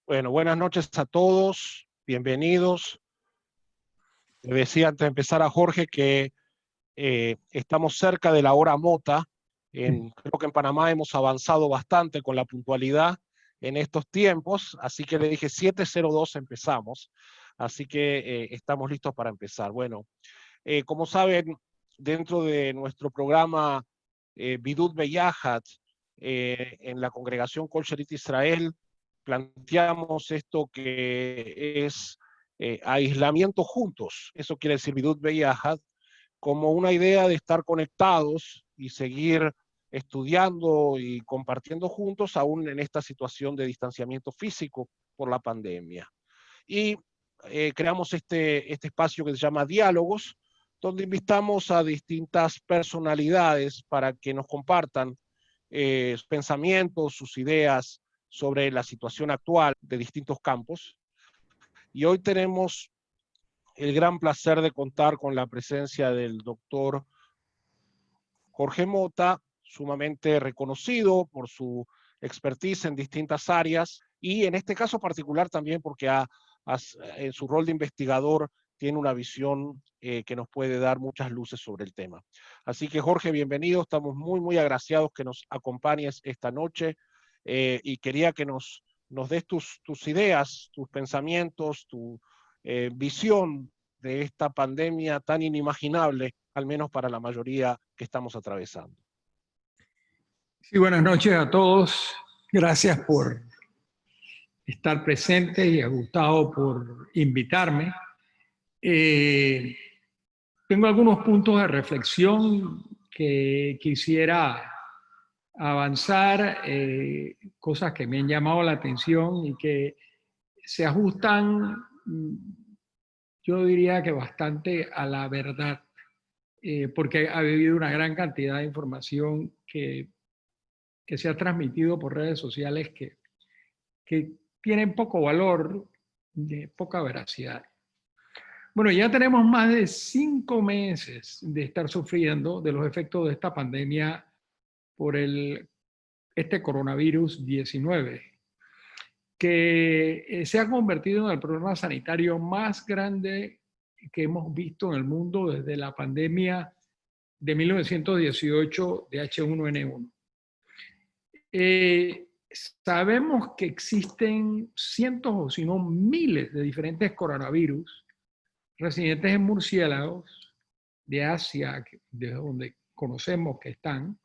Bueno, buenas noches a todos, bienvenidos. Le decía antes de empezar a Jorge que estamos cerca de la hora mota. Creo que en Panamá hemos avanzado bastante con la puntualidad en estos tiempos, así que le dije 7:02 empezamos, así que estamos listos para empezar. Bueno, como saben, dentro de nuestro programa Bidut Beyahat, en la congregación Kol Sherit Israel, planteamos esto que es aislamiento juntos. Eso quiere decir Bidut Beyahat, como una idea de estar conectados y seguir estudiando y compartiendo juntos, aún en esta situación de distanciamiento físico por la pandemia. Y creamos este espacio que se llama Diálogos, donde invitamos a distintas personalidades para que nos compartan sus pensamientos, sus ideas sobre la situación actual de distintos campos. Y hoy tenemos el gran placer de contar con la presencia del doctor Jorge Mota, sumamente reconocido por su expertise en distintas áreas y en este caso particular también porque en su rol de investigador tiene una visión que nos puede dar muchas luces sobre el tema. Así que Jorge, bienvenido, estamos muy agraciados que nos acompañes esta noche y quería que nos des tus ideas, tus pensamientos, tu visión de esta pandemia tan inimaginable, al menos para la mayoría que estamos atravesando. Sí, buenas noches a todos. Gracias por estar presentes y a Gustavo por invitarme. Tengo algunos puntos de reflexión que quisiera avanzar, cosas que me han llamado la atención y que se ajustan, yo diría que bastante a la verdad, porque ha habido una gran cantidad de información que se ha transmitido por redes sociales que tienen poco valor, de poca veracidad. Bueno, ya tenemos más de 5 meses de estar sufriendo de los efectos de esta pandemia por este coronavirus 19, que se ha convertido en el problema sanitario más grande que hemos visto en el mundo desde la pandemia de 1918 de H1N1. Sabemos que existen cientos o si no miles de diferentes coronavirus residentes en murciélagos de Asia, de donde conocemos que están,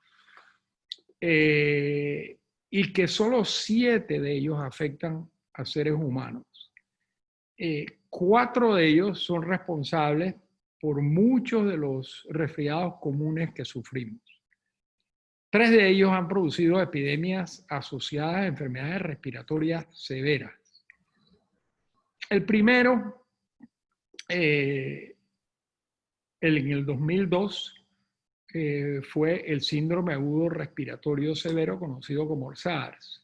y que solo 7 de ellos afectan a seres humanos. 4 de ellos son responsables por muchos de los resfriados comunes que sufrimos. 3 de ellos han producido epidemias asociadas a enfermedades respiratorias severas. El primero, en el 2002, fue el síndrome agudo respiratorio severo conocido como SARS,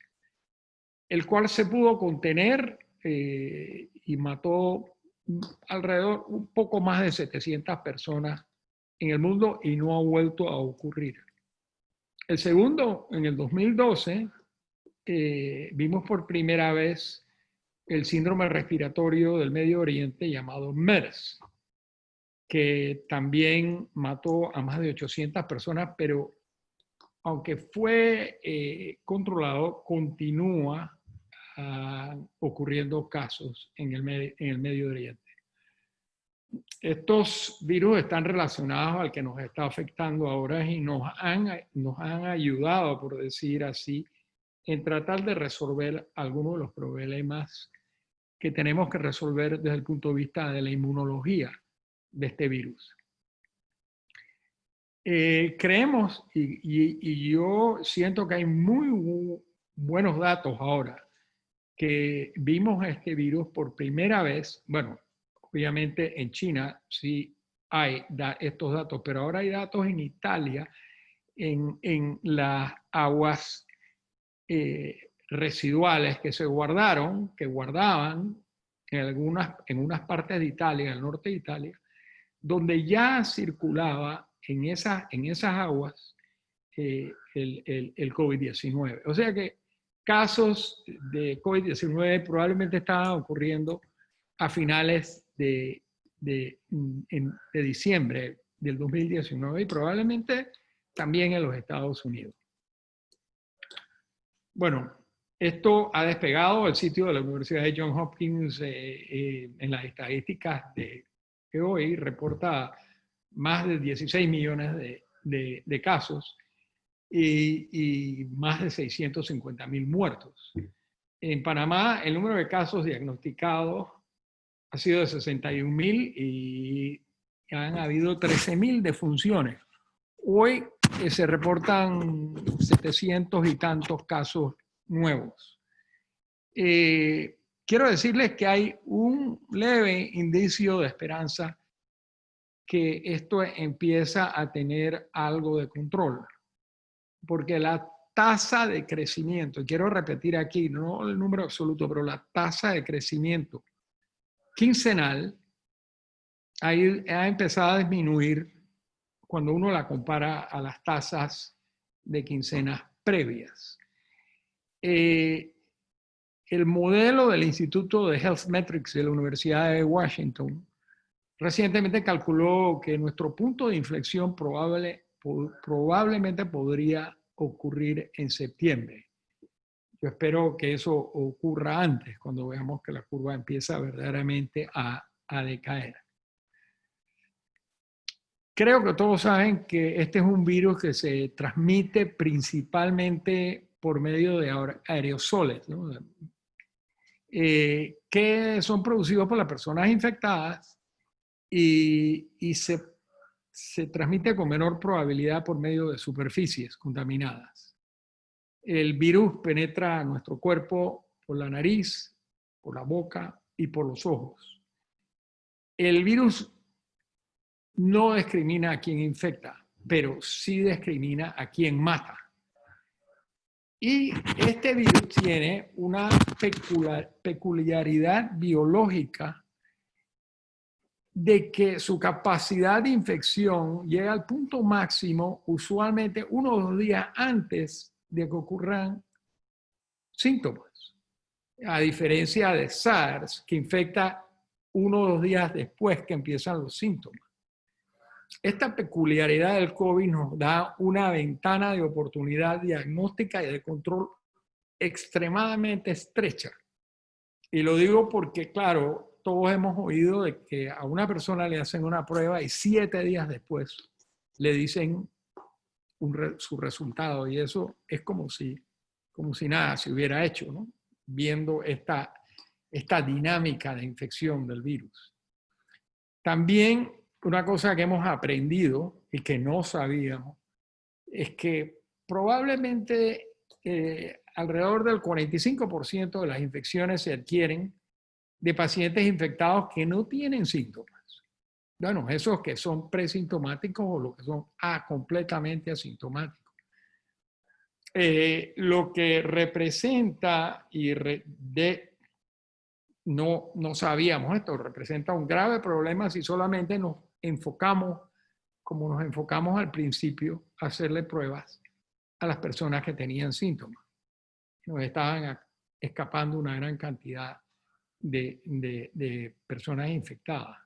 el cual se pudo contener y mató alrededor un poco más de 700 personas en el mundo y no ha vuelto a ocurrir. El segundo, en el 2012, vimos por primera vez el síndrome respiratorio del Medio Oriente llamado MERS, que también mató a más de 800 personas, pero aunque fue controlado, continúa ocurriendo casos en el Medio Oriente. Estos virus están relacionados al que nos está afectando ahora y nos han ayudado, por decir así, en tratar de resolver algunos de los problemas que tenemos que resolver desde el punto de vista de la inmunología de este virus. Creemos, y yo siento que hay muy buenos datos ahora, que vimos este virus por primera vez. Bueno, obviamente en China sí hay estos datos, pero ahora hay datos en Italia, en las aguas residuales que guardaban en unas partes de Italia, en el norte de Italia, donde ya circulaba en esas aguas el COVID-19. O sea que casos de COVID-19 probablemente estaban ocurriendo a finales de diciembre del 2019 y probablemente también en los Estados Unidos. Bueno, esto ha despegado el sitio de la Universidad de Johns Hopkins en las estadísticas de hoy, reporta más de 16 millones de casos y más de 650.000 muertos. En Panamá, el número de casos diagnosticados ha sido de 61.000 y han habido 13.000 defunciones. Hoy se reportan 700 y tantos casos nuevos. Quiero decirles que hay un leve indicio de esperanza que esto empieza a tener algo de control, porque la tasa de crecimiento, y quiero repetir aquí, no el número absoluto, pero la tasa de crecimiento quincenal ha empezado a disminuir cuando uno la compara a las tasas de quincenas previas. El modelo del Instituto de Health Metrics de la Universidad de Washington recientemente calculó que nuestro punto de inflexión probablemente podría ocurrir en septiembre. Yo espero que eso ocurra antes, cuando veamos que la curva empieza verdaderamente a decaer. Creo que todos saben que este es un virus que se transmite principalmente por medio de aerosoles, ¿no? Que son producidos por las personas infectadas y se transmite con menor probabilidad por medio de superficies contaminadas. El virus penetra a nuestro cuerpo por la nariz, por la boca y por los ojos. El virus no discrimina a quien infecta, pero sí discrimina a quien mata. Y este virus tiene una peculiaridad biológica de que su capacidad de infección llega al punto máximo usualmente 1 o 2 días antes de que ocurran síntomas, a diferencia de SARS, que infecta 1 o 2 días después que empiezan los síntomas. Esta peculiaridad del COVID nos da una ventana de oportunidad diagnóstica y de control extremadamente estrecha. Y lo digo porque, claro, todos hemos oído de que a una persona le hacen una prueba y 7 días después le dicen su resultado. Y eso es como si nada se hubiera hecho, ¿no? Viendo esta dinámica de infección del virus. También una cosa que hemos aprendido y que no sabíamos es que probablemente alrededor del 45% de las infecciones se adquieren de pacientes infectados que no tienen síntomas. Bueno, esos que son presintomáticos o los que son completamente asintomáticos. Lo que representa, no sabíamos esto, representa un grave problema si solamente nos enfocamos, como nos enfocamos al principio, a hacerle pruebas a las personas que tenían síntomas. Nos estaban escapando una gran cantidad de personas infectadas.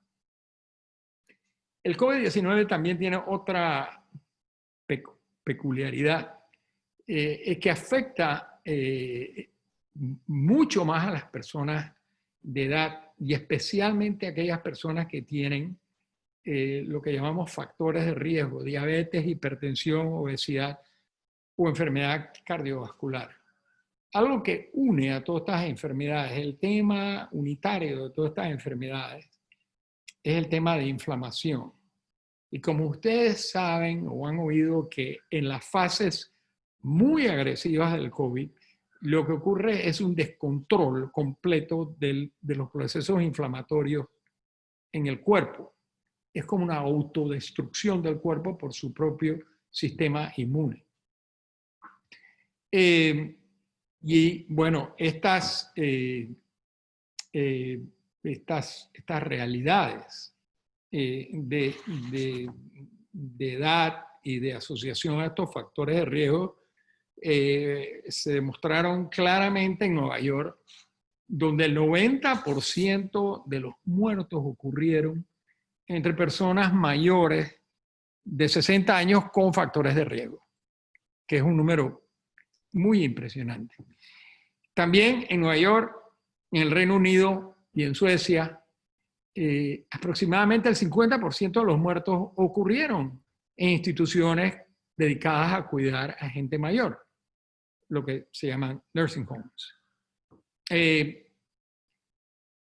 El COVID-19 también tiene otra peculiaridad, es que afecta mucho más a las personas de edad y especialmente a aquellas personas que tienen lo que llamamos factores de riesgo, diabetes, hipertensión, obesidad o enfermedad cardiovascular. Algo que une a todas estas enfermedades, el tema unitario de todas estas enfermedades, es el tema de inflamación. Y como ustedes saben o han oído que en las fases muy agresivas del COVID, lo que ocurre es un descontrol completo de los procesos inflamatorios en el cuerpo. Es como una autodestrucción del cuerpo por su propio sistema inmune. Y bueno, estas realidades de edad y de asociación a estos factores de riesgo se demostraron claramente en Nueva York, donde el 90% de los muertos ocurrieron entre personas mayores de 60 años con factores de riesgo, que es un número muy impresionante. También en Nueva York, en el Reino Unido y en Suecia, aproximadamente el 50% de los muertos ocurrieron en instituciones dedicadas a cuidar a gente mayor, lo que se llaman nursing homes.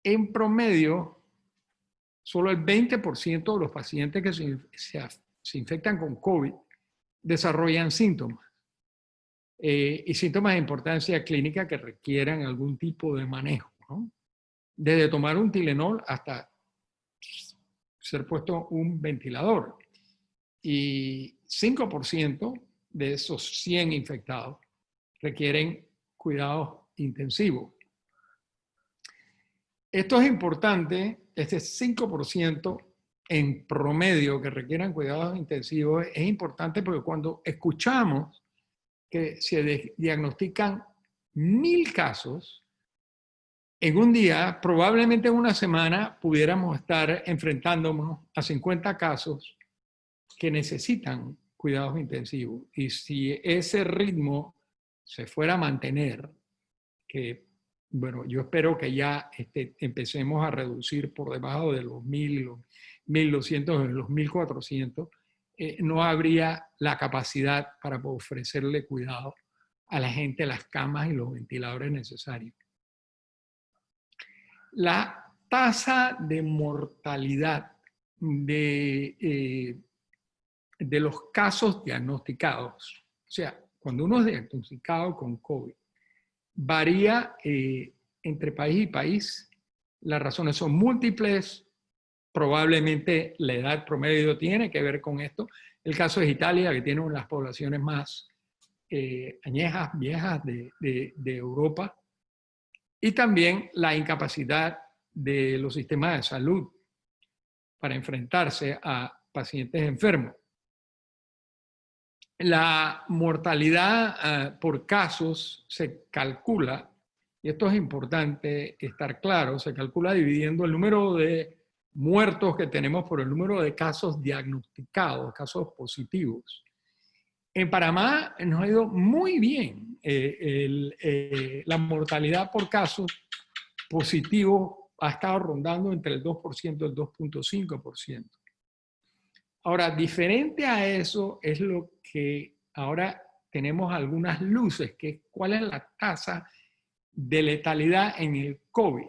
En promedio, solo el 20% de los pacientes que se infectan con COVID desarrollan síntomas. Y síntomas de importancia clínica que requieran algún tipo de manejo, ¿no? Desde tomar un Tylenol hasta ser puesto un ventilador. Y 5% de esos 100 infectados requieren cuidados intensivos. Esto es importante, este 5% en promedio que requieran cuidados intensivos es importante porque cuando escuchamos que se diagnostican 1000 casos, en un día, probablemente en una semana, pudiéramos estar enfrentándonos a 50 casos que necesitan cuidados intensivos. Y si ese ritmo se fuera a mantener, que bueno, yo espero que ya empecemos a reducir por debajo de los 1000, los 1200, los 1400, no habría la capacidad para ofrecerle cuidado a la gente, las camas y los ventiladores necesarios. La tasa de mortalidad de los casos diagnosticados, o sea, cuando uno es diagnosticado con COVID, varía entre país y país. Las razones son múltiples. Probablemente la edad promedio tiene que ver con esto. El caso es Italia, que tiene una de las poblaciones más añejas, viejas de Europa. Y también la incapacidad de los sistemas de salud para enfrentarse a pacientes enfermos. La mortalidad por casos se calcula, y esto es importante estar claro, se calcula dividiendo el número de muertos que tenemos por el número de casos diagnosticados, casos positivos. En Panamá nos ha ido muy bien. La mortalidad por casos positivos ha estado rondando entre el 2% y el 2.5%. Ahora, diferente a eso es lo que ahora tenemos algunas luces, que es cuál es la tasa de letalidad en el COVID.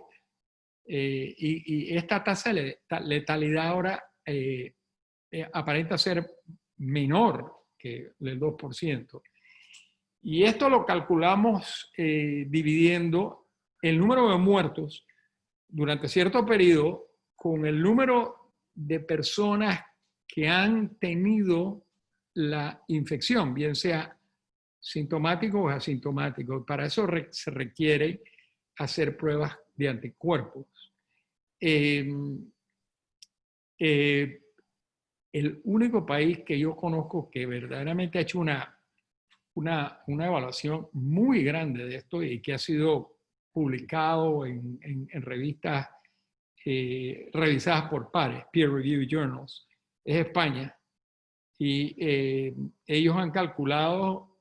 Y esta tasa de letalidad ahora aparenta ser menor que el 2%. Y esto lo calculamos dividiendo el número de muertos durante cierto periodo con el número de personas que han tenido la infección, bien sea sintomático o asintomático. Para eso se requiere hacer pruebas de anticuerpos. El único país que yo conozco que verdaderamente ha hecho una evaluación muy grande de esto y que ha sido publicado en revistas revisadas por pares, peer review journals, es España. Y ellos han calculado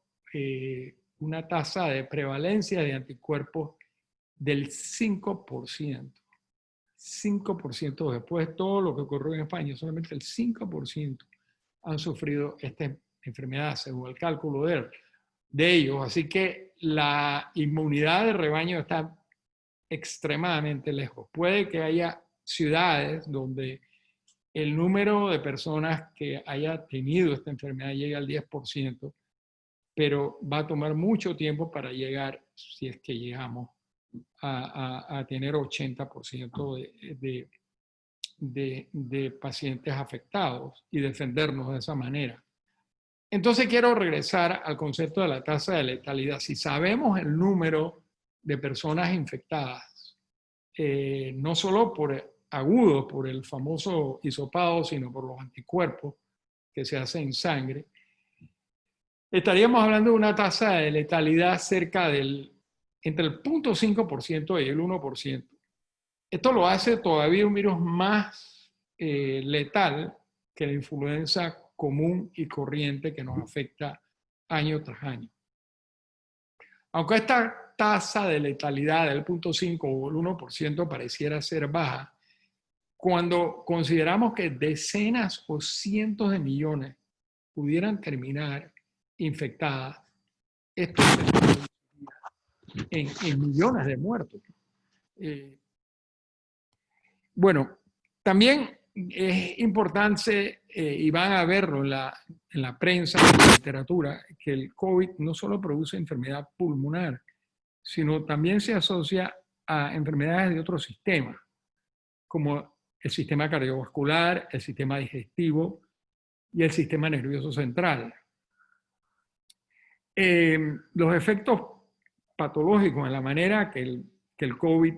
una tasa de prevalencia de anticuerpos del 5%. 5% después de todo lo que ocurrió en España, solamente el 5% han sufrido esta enfermedad, según el cálculo de ellos. Así que la inmunidad de rebaño está extremadamente lejos. Puede que haya ciudades donde el número de personas que haya tenido esta enfermedad llegue al 10%, pero va a tomar mucho tiempo para llegar, si es que llegamos, a tener 80% de pacientes afectados y defendernos de esa manera. Entonces quiero regresar al concepto de la tasa de letalidad. Si sabemos el número de personas infectadas, no solo por agudos, por el famoso hisopado, sino por los anticuerpos que se hacen en sangre, estaríamos hablando de una tasa de letalidad cerca entre el 0.5% y el 1%. Esto lo hace todavía un virus más letal que la influenza común y corriente que nos afecta año tras año. Aunque esta tasa de letalidad del 0.5 o el 1% pareciera ser baja, cuando consideramos que decenas o cientos de millones pudieran terminar infectadas, esto en millones de muertos. Bueno, también es importante, y van a verlo en la prensa, en la literatura, que el COVID no solo produce enfermedad pulmonar, sino también se asocia a enfermedades de otros sistemas, como el sistema cardiovascular, el sistema digestivo y el sistema nervioso central. Los efectos patológicos en la manera que el COVID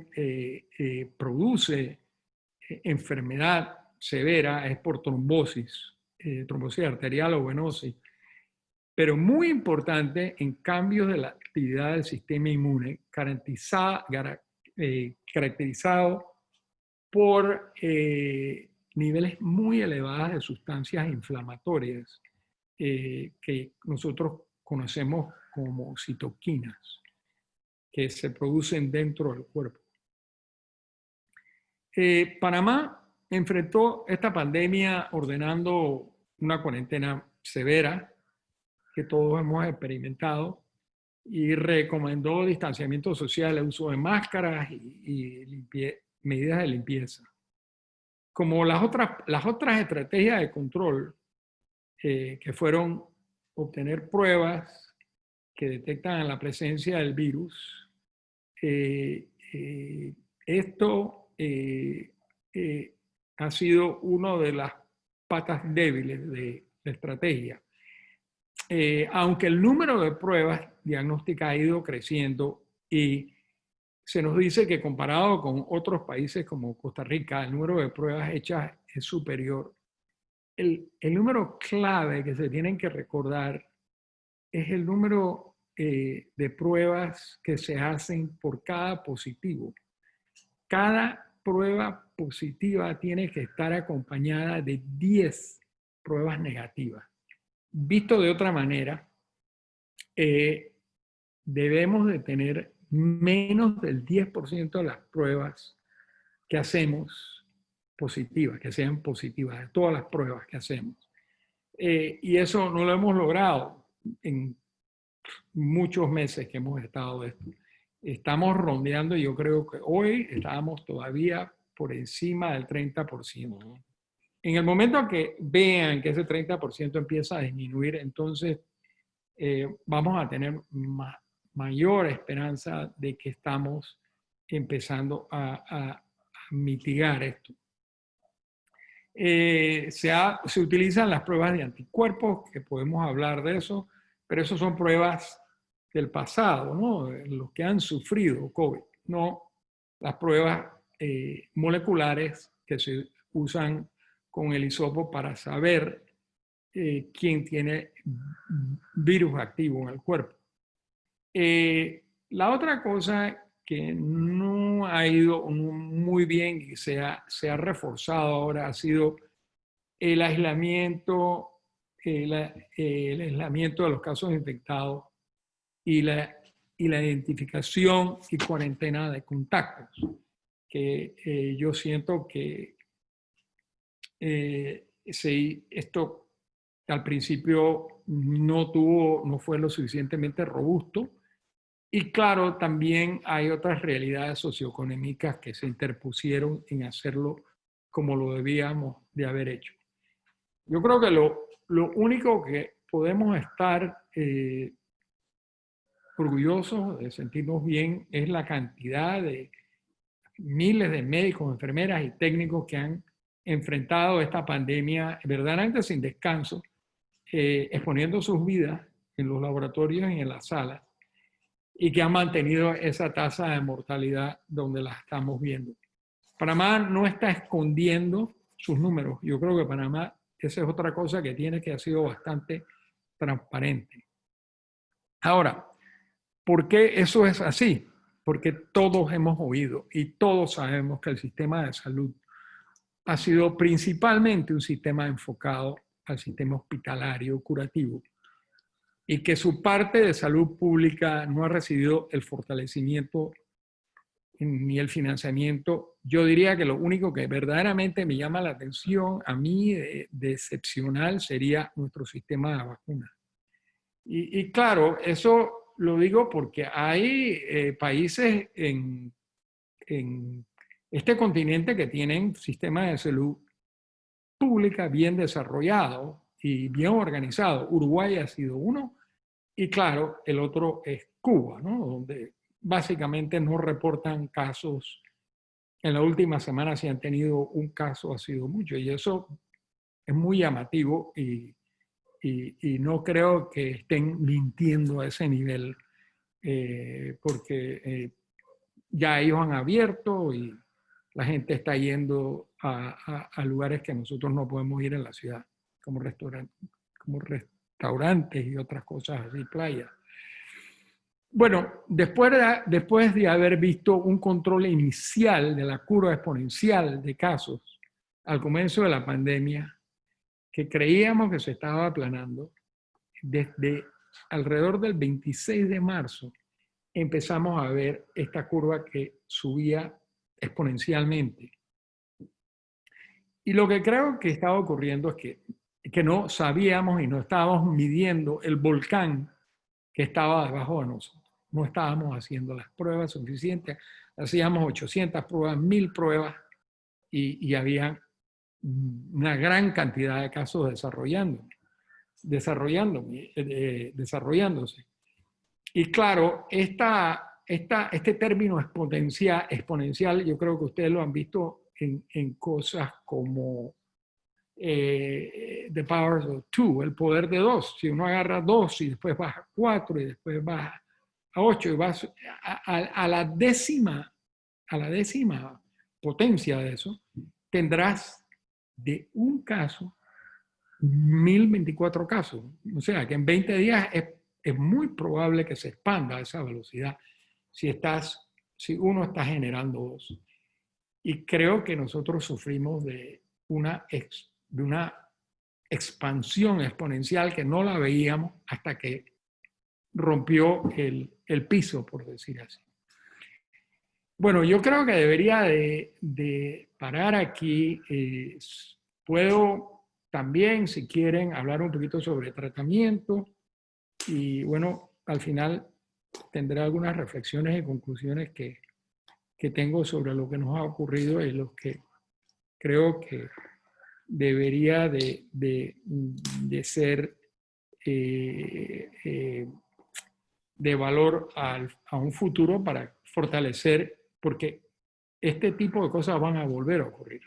produce enfermedad severa es por trombosis, trombosis arterial o venosis, pero muy importante en cambios de la actividad del sistema inmune, caracterizado por niveles muy elevados de sustancias inflamatorias que nosotros conocemos como citoquinas, que se producen dentro del cuerpo. Panamá enfrentó esta pandemia ordenando una cuarentena severa que todos hemos experimentado y recomendó distanciamiento social, el uso de máscaras y medidas de limpieza. Como las otras estrategias de control, que fueron obtener pruebas que detectan la presencia del virus, esto ha sido una de las patas débiles de la estrategia. Aunque el número de pruebas diagnósticas ha ido creciendo y se nos dice que comparado con otros países como Costa Rica, el número de pruebas hechas es superior. El número clave que se tienen que recordar es el número de pruebas que se hacen por cada positivo. Cada prueba positiva tiene que estar acompañada de 10 pruebas negativas. Visto de otra manera, debemos de tener menos del 10% de las pruebas que hacemos positivas, que sean positivas, de todas las pruebas que hacemos. Y eso no lo hemos logrado en muchos meses que hemos estado de esto. Estamos rondeando, yo creo que hoy estábamos todavía por encima del 30%. En el momento que vean que ese 30% empieza a disminuir, entonces vamos a tener mayor esperanza de que estamos empezando a mitigar esto. Se utilizan las pruebas de anticuerpos, que podemos hablar de eso, pero eso son pruebas del pasado, ¿no? Los que han sufrido COVID, no las pruebas moleculares que se usan con el hisopo para saber quién tiene virus activo en el cuerpo. La otra cosa que no ha ido muy bien y se ha reforzado ahora ha sido el aislamiento, el aislamiento de los casos infectados y la identificación y cuarentena de contactos, que yo siento que esto al principio no fue lo suficientemente robusto. Y claro, también hay otras realidades socioeconómicas que se interpusieron en hacerlo como lo debíamos de haber hecho. Yo creo que lo único que podemos estar orgullosos de sentirnos bien es la cantidad de miles de médicos, enfermeras y técnicos que han enfrentado esta pandemia verdaderamente sin descanso, exponiendo sus vidas en los laboratorios y en las salas, y que han mantenido esa tasa de mortalidad donde la estamos viendo. Panamá no está escondiendo sus números. Yo creo que Panamá, esa es otra cosa que tiene, que ha sido bastante transparente. Ahora, ¿por qué eso es así? Porque todos hemos oído y todos sabemos que el sistema de salud ha sido principalmente un sistema enfocado al sistema hospitalario curativo y que su parte de salud pública no ha recibido el fortalecimiento ni el financiamiento. Yo diría que lo único que verdaderamente me llama la atención a mí de excepcional sería nuestro sistema de vacunas. Y claro, eso lo digo porque hay países en este continente que tienen sistemas de salud pública bien desarrollados y bien organizados. Uruguay ha sido uno y claro, el otro es Cuba, ¿no? Donde básicamente no reportan casos. En la última semana si han tenido un caso ha sido mucho y eso es muy llamativo y no creo que estén mintiendo a ese nivel porque ya ellos han abierto y la gente está yendo a lugares que nosotros no podemos ir en la ciudad, como restaurantes y otras cosas así, playas. Bueno, después de haber visto un control inicial de la curva exponencial de casos al comienzo de la pandemia, que creíamos que se estaba aplanando, desde alrededor del 26 de marzo empezamos a ver esta curva que subía exponencialmente. Y lo que creo que estaba ocurriendo es que no sabíamos y no estábamos midiendo el volcán que estaba debajo de nosotros. No estábamos haciendo las pruebas suficientes. Hacíamos 800 pruebas, 1000 pruebas y había una gran cantidad de casos desarrollándose. Y claro, este término exponencial, yo creo que ustedes lo han visto en cosas como the power of two, el poder de dos. Si uno agarra 2 y después baja a 4 y después baja a 8 y vas a la décima potencia de eso, tendrás de un caso 1024 casos. O sea que en 20 días es muy probable que se expanda a esa velocidad si uno está generando 2. Y creo que nosotros sufrimos de una expansión exponencial que no la veíamos hasta que rompió el piso, por decir así. Bueno, yo creo que debería de parar aquí. Puedo también, si quieren, hablar un poquito sobre tratamiento y bueno, al final tendré algunas reflexiones y conclusiones que tengo sobre lo que nos ha ocurrido y lo que creo que debería de ser de valor a un futuro para fortalecer, porque este tipo de cosas van a volver a ocurrir.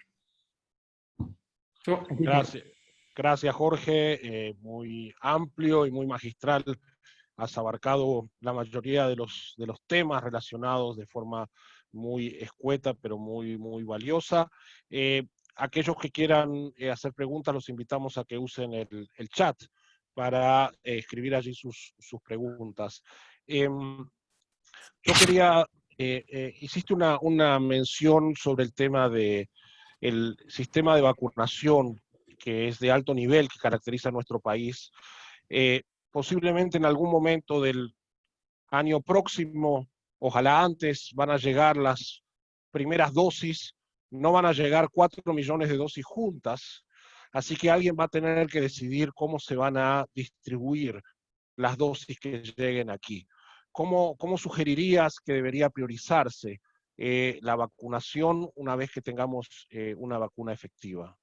Gracias, gracias Jorge, muy amplio y muy magistral. Has abarcado la mayoría de los temas relacionados de forma muy escueta, pero muy valiosa. Aquellos que quieran hacer preguntas, los invitamos a que usen el chat para escribir allí sus preguntas. Yo quería, hiciste una mención sobre el tema de el sistema de vacunación que es de alto nivel, que caracteriza a nuestro país. Posiblemente en algún momento del año próximo, ojalá antes, van a llegar las primeras dosis, no van a llegar 4 millones de dosis juntas, así que alguien va a tener que decidir cómo se van a distribuir las dosis que lleguen aquí. ¿Cómo sugerirías que debería priorizarse la vacunación una vez que tengamos una vacuna efectiva?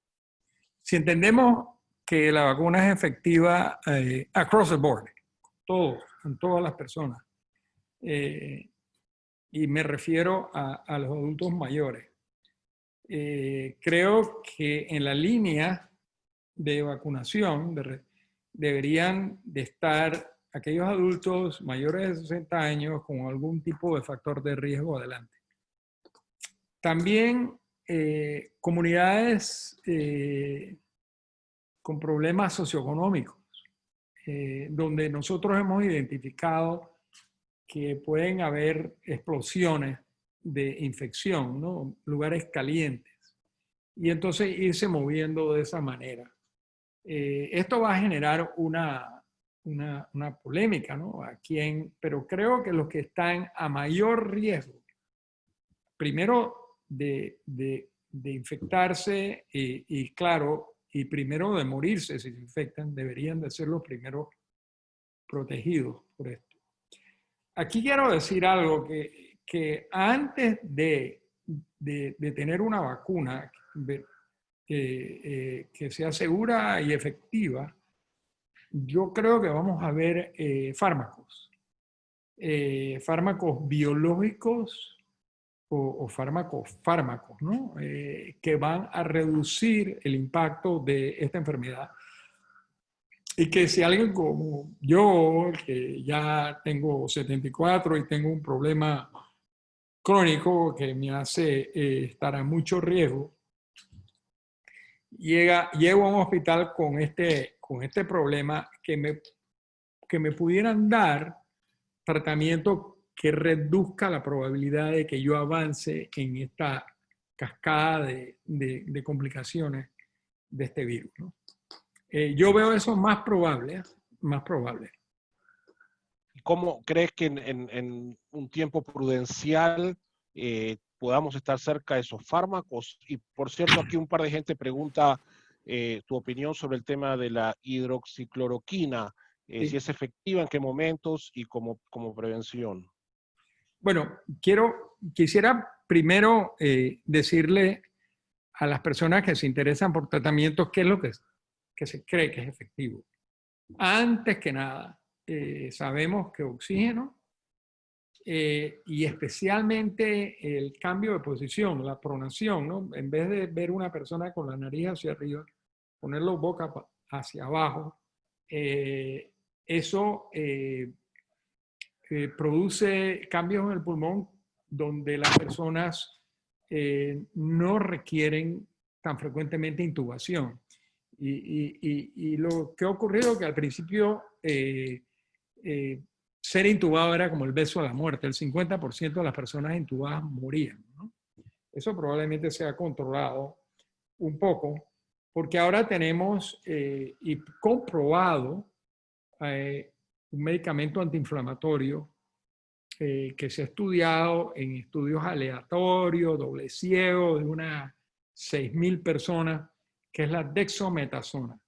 Si entendemos que la vacuna es efectiva across the board, en todas las personas, y me refiero a los adultos mayores, creo que en la línea de vacunación deberían de estar aquellos adultos mayores de 60 años con algún tipo de factor de riesgo adelante. También comunidades con problemas socioeconómicos, donde nosotros hemos identificado que pueden haber explosiones de infección, ¿no? Lugares calientes. Y entonces irse moviendo de esa manera. Esto va a generar una polémica, ¿no? Pero creo que los que están a mayor riesgo, primero de infectarse claro, y primero de morirse si se infectan, deberían de ser los primeros protegidos por esto. Aquí quiero decir algo, que antes de tener una vacuna que sea segura y efectiva, yo creo que vamos a ver fármacos biológicos o fármacos, ¿no? Que van a reducir el impacto de esta enfermedad. Y que si alguien como yo, que ya tengo 74 y tengo un problema crónico que me hace estar a mucho riesgo, llego a un hospital con este problema, que me pudieran dar tratamiento que reduzca la probabilidad de que yo avance en esta cascada de complicaciones de este virus, ¿no? Yo veo eso más probable, más probable. ¿Cómo crees que en un tiempo prudencial podamos estar cerca de esos fármacos? Y por cierto, aquí un par de gente pregunta tu opinión sobre el tema de la hidroxicloroquina, Sí. si es efectiva, en qué momentos y como prevención. Bueno, quisiera primero decirle a las personas que se interesan por tratamientos qué es lo que se cree que es efectivo. Antes que nada, sabemos que oxígeno y especialmente el cambio de posición, la pronación, ¿no? En vez de ver una persona con la nariz hacia arriba, ponerlo boca hacia abajo, eso produce cambios en el pulmón donde las personas no requieren tan frecuentemente intubación. Y lo que ha ocurrido es que al principio ser intubado era como el beso a la muerte. El 50% de las personas intubadas morían, ¿no? Eso probablemente se ha controlado un poco, porque ahora tenemos y comprobado un medicamento antiinflamatorio que se ha estudiado en estudios aleatorios, doble ciego, de unas 6.000 personas, que es la dexametasona.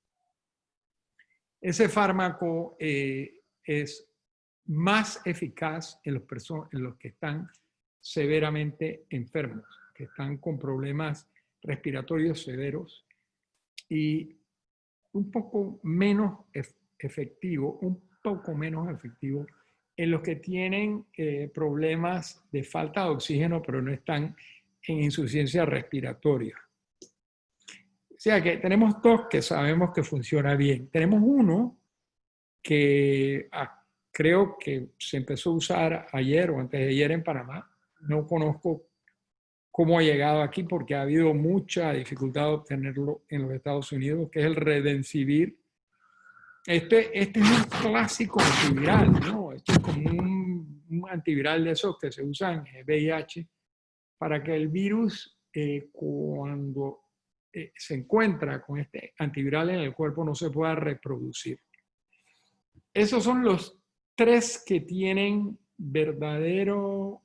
Ese fármaco es más eficaz en los que están severamente enfermos, que están con problemas respiratorios severos, y un poco menos efectivo en los que tienen problemas de falta de oxígeno, pero no están en insuficiencia respiratoria. O sea que tenemos dos que sabemos que funciona bien. Tenemos uno que creo que se empezó a usar ayer o antes de ayer en Panamá. No conozco cómo ha llegado aquí porque ha habido mucha dificultad de obtenerlo en los Estados Unidos, que es el Redensivir. Este es un clásico antiviral, ¿no? Esto es como un antiviral de esos que se usan en VIH para que el virus, cuando se encuentra con este antiviral en el cuerpo, no se pueda reproducir. Esos son los tres que tienen verdadero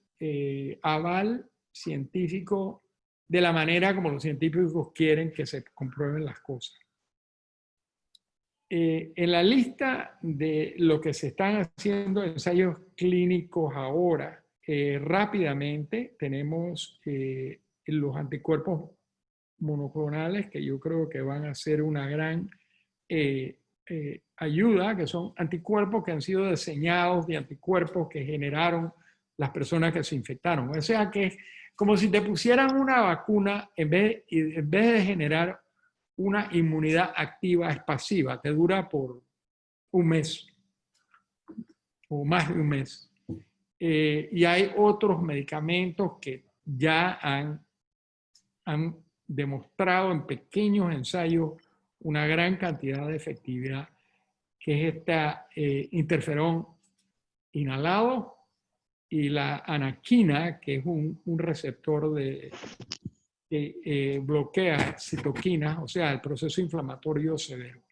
aval científico de la manera como los científicos quieren que se comprueben las cosas. En la lista de lo que se están haciendo ensayos clínicos ahora, rápidamente tenemos los anticuerpos monoclonales, que yo creo que van a ser una gran ayuda, que son anticuerpos que han sido diseñados de anticuerpos que generaron las personas que se infectaron. O sea que es como si te pusieran una vacuna, en vez de generar una inmunidad activa, es pasiva, te dura por un mes o más de un mes. Y hay otros medicamentos que ya han demostrado en pequeños ensayos una gran cantidad de efectividad que es este interferón inhalado, y la anaquina, que es un receptor que bloquea citoquinas, o sea, el proceso inflamatorio severo.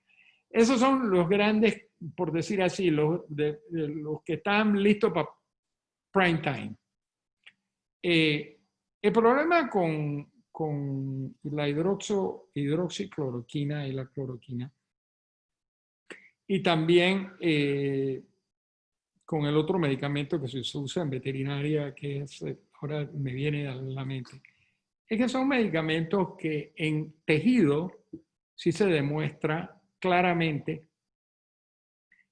Esos son los grandes, por decir así, los que están listos para prime time. El problema con la hidroxicloroquina y la cloroquina, y también con el otro medicamento que se usa en veterinaria, que es, ahora me viene a la mente, es que son medicamentos que en tejido sí se demuestra claramente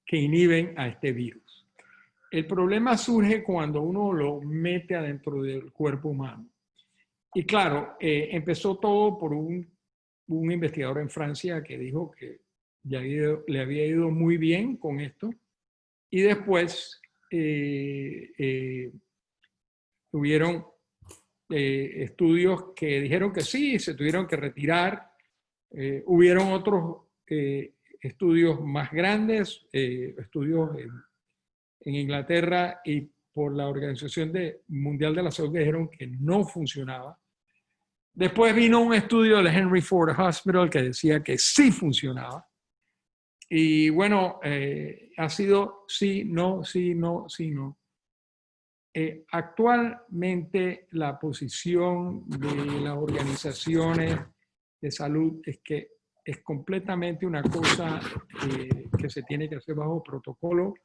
que inhiben a este virus. El problema surge cuando uno lo mete adentro del cuerpo humano. Y claro, empezó todo por un investigador en Francia que dijo que ya le había ido muy bien con esto. Y después hubieron estudios que dijeron que sí, se tuvieron que retirar. Hubieron otros estudios más grandes, estudios en Inglaterra y por la Organización Mundial de la Salud que dijeron que no funcionaba. Después vino un estudio del Henry Ford Hospital que decía que sí funcionaba. Y bueno, ha sido sí, no, sí, no, sí, no. Actualmente la posición de las organizaciones de salud es que es completamente una cosa que se tiene que hacer bajo protocolo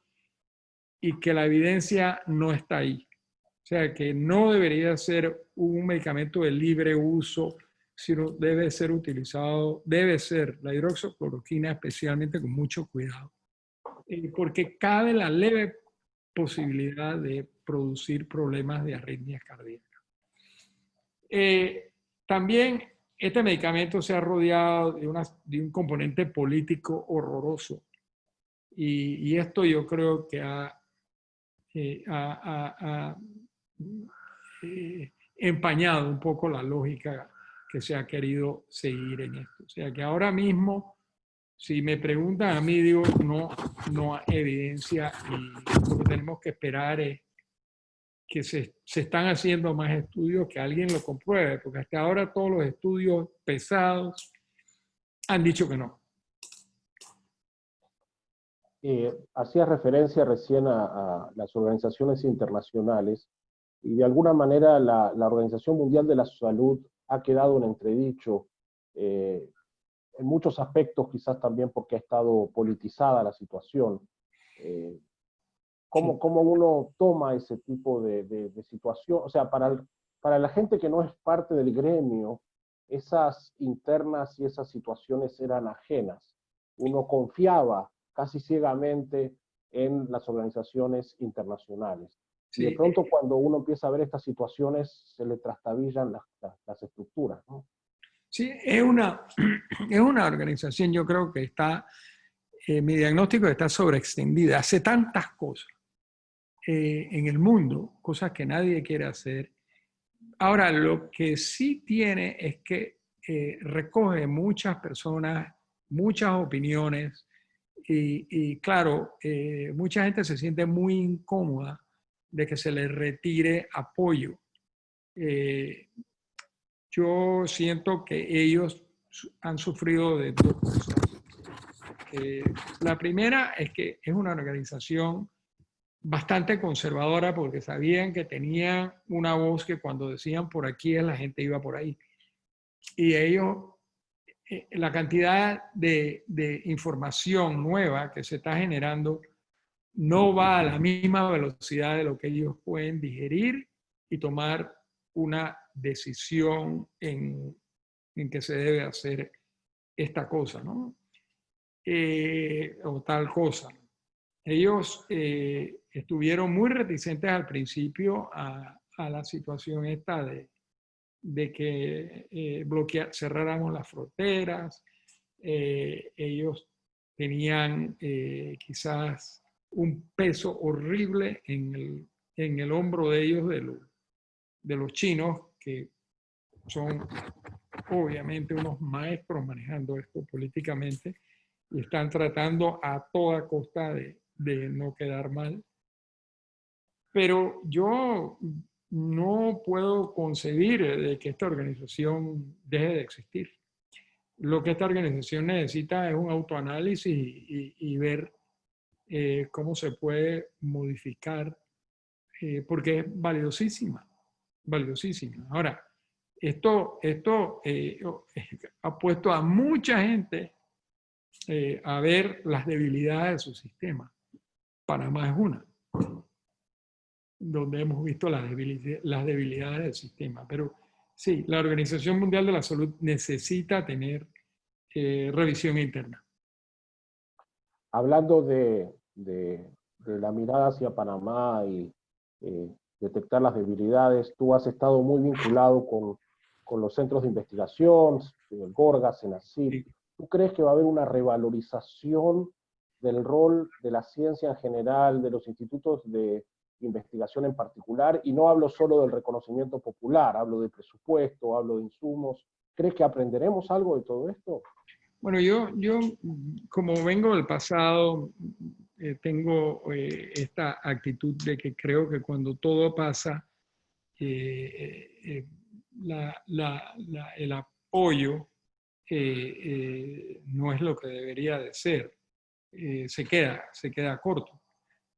y que la evidencia no está ahí. O sea, que no debería ser un medicamento de libre uso, sino debe ser utilizado, debe ser la hidroxicloroquina especialmente con mucho cuidado, porque cabe la leve posibilidad de producir problemas de arritmias cardíacas. También este medicamento se ha rodeado de un componente político horroroso, y esto yo creo que ha empañado un poco la lógica que se ha querido seguir en esto. O sea que ahora mismo, si me preguntan a mí, digo, no hay evidencia, y lo que tenemos que esperar es que se están haciendo más estudios, que alguien lo compruebe, porque hasta ahora todos los estudios pesados han dicho que no. Hacía referencia recién a las organizaciones internacionales y de alguna manera la Organización Mundial de la Salud ha quedado en entredicho en muchos aspectos, quizás también porque ha estado politizada la situación. ¿Cómo uno toma ese tipo de situación? O sea, para la gente que no es parte del gremio, esas internas y esas situaciones eran ajenas. Uno confiaba casi ciegamente en las organizaciones internacionales. Y de pronto cuando uno empieza a ver estas situaciones, se le trastabillan las estructuras, ¿no? Sí, es una organización, yo creo que está, mi diagnóstico está sobreextendida, hace tantas cosas en el mundo, cosas que nadie quiere hacer. Ahora, lo que sí tiene es que recoge muchas personas, muchas opiniones, y claro, mucha gente se siente muy incómoda de que se les retire apoyo. Yo siento que ellos han sufrido de dos cosas. La primera es que es una organización bastante conservadora, porque sabían que tenían una voz que cuando decían por aquí, la gente iba por ahí. Y ellos, la cantidad de información nueva que se está generando no va a la misma velocidad de lo que ellos pueden digerir y tomar una decisión en que se debe hacer esta cosa, ¿no? O tal cosa. Ellos estuvieron muy reticentes al principio a la situación esta de que cerráramos las fronteras. Ellos tenían quizás un peso horrible en el hombro de ellos, de los chinos, que son obviamente unos maestros manejando esto políticamente. y están tratando a toda costa de no quedar mal. Pero yo no puedo concebir de que esta organización deje de existir. Lo que esta organización necesita es un autoanálisis y ver cómo se puede modificar, porque es valiosísima, valiosísima. Ahora, esto ha puesto a mucha gente a ver las debilidades de su sistema. Panamá es una, donde hemos visto las debilidades del sistema. Pero sí, la Organización Mundial de la Salud necesita tener revisión interna. Hablando de la mirada hacia Panamá y detectar las debilidades, tú has estado muy vinculado con los centros de investigación, el Gorga, Senacid. Sí. ¿Tú crees que va a haber una revalorización del rol de la ciencia en general, de los institutos de investigación en particular? Y no hablo solo del reconocimiento popular, hablo de presupuesto, hablo de insumos. ¿Crees que aprenderemos algo de todo esto? Bueno, yo como vengo del pasado, tengo esta actitud de que creo que cuando todo pasa, el apoyo no es lo que debería de ser. Se queda corto.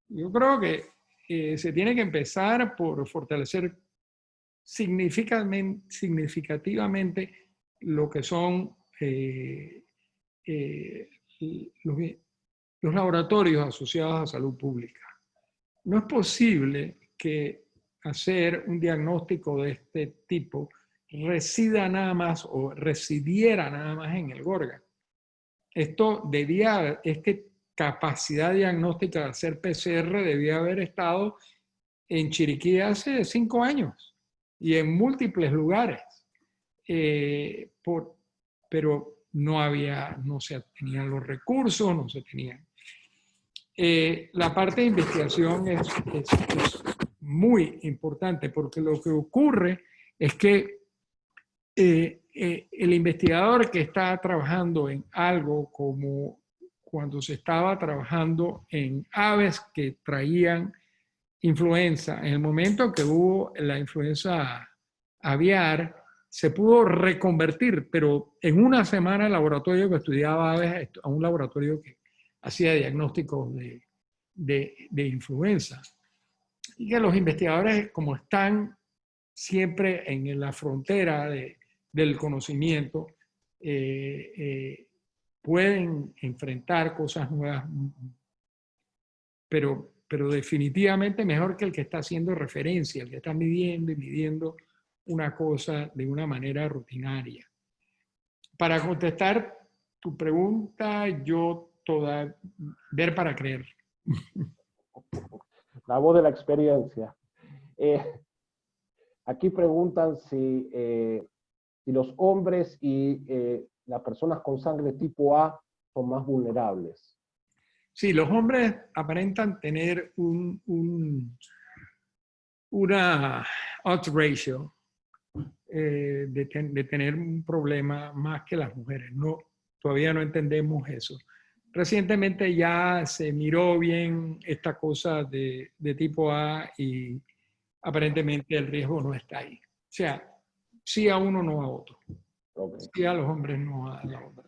Yo creo que se tiene que empezar por fortalecer significativamente lo que son los laboratorios asociados a salud pública. No es posible que hacer un diagnóstico de este tipo residiera nada más en el Gorga. Esta capacidad diagnóstica de hacer PCR debía haber estado en Chiriquí hace 5 años y en múltiples lugares. Pero no se tenían los recursos, no se tenían. La parte de investigación es muy importante porque lo que ocurre es que el investigador que está trabajando en algo como cuando se estaba trabajando en aves que traían influenza, en el momento que hubo la influenza aviar, se pudo reconvertir, pero en una semana el laboratorio que estudiaba aves a un laboratorio que hacía diagnósticos de influenza. Y que los investigadores, como están siempre en la frontera del conocimiento, pueden enfrentar cosas nuevas, pero definitivamente mejor que el que está haciendo referencia, el que está midiendo y midiendo una cosa de una manera rutinaria. Para contestar tu pregunta, ver para creer. La voz de la experiencia. Aquí preguntan si los hombres y las personas con sangre tipo A son más vulnerables. Sí, los hombres aparentan tener una odds ratio de tener un problema más que las mujeres. Todavía no entendemos eso. Recientemente ya se miró bien esta cosa de tipo A y aparentemente el riesgo no está ahí. O sea, sí a uno, no a otro. Okay. Sí a los hombres, no a la otra.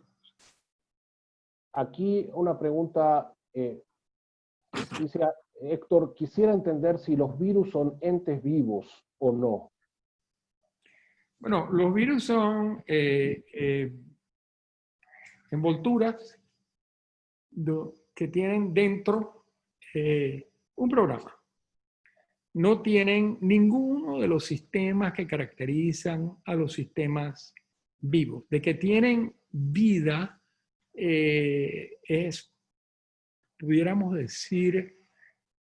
Aquí una pregunta, dice Héctor, quisiera entender si los virus son entes vivos o no. Bueno, los virus son envolturas que tienen dentro un programa. No tienen ninguno de los sistemas que caracterizan a los sistemas vivos. De que tienen vida pudiéramos decir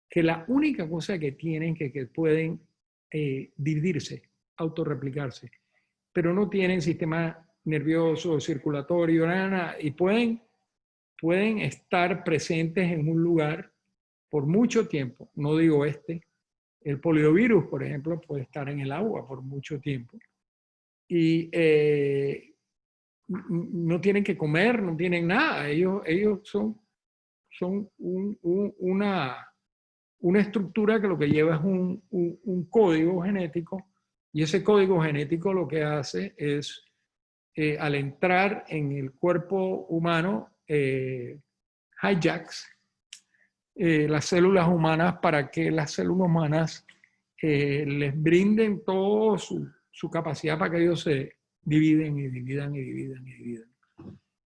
que la única cosa que tienen que pueden dividirse, autorreplicarse, pero no tienen sistema nervioso, circulatorio, nada, y pueden estar presentes en un lugar por mucho tiempo. No digo el poliovirus, por ejemplo, puede estar en el agua por mucho tiempo. Y no tienen que comer, no tienen nada. Ellos son una estructura que lo que lleva es un código genético, y ese código genético lo que hace es, al entrar en el cuerpo humano, hijacks las células humanas para que las células humanas les brinden toda su capacidad para que ellos se dividen y dividan y dividan y dividan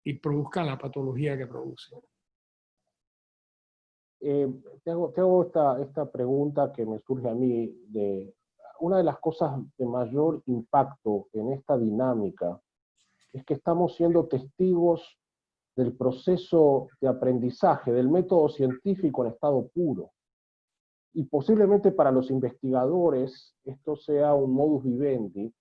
y produzcan la patología que producen. Te hago esta pregunta que me surge a mí. Una de las cosas de mayor impacto en esta dinámica es que estamos siendo testigos del proceso de aprendizaje, del método científico en estado puro. Y posiblemente para los investigadores esto sea un modus vivendi,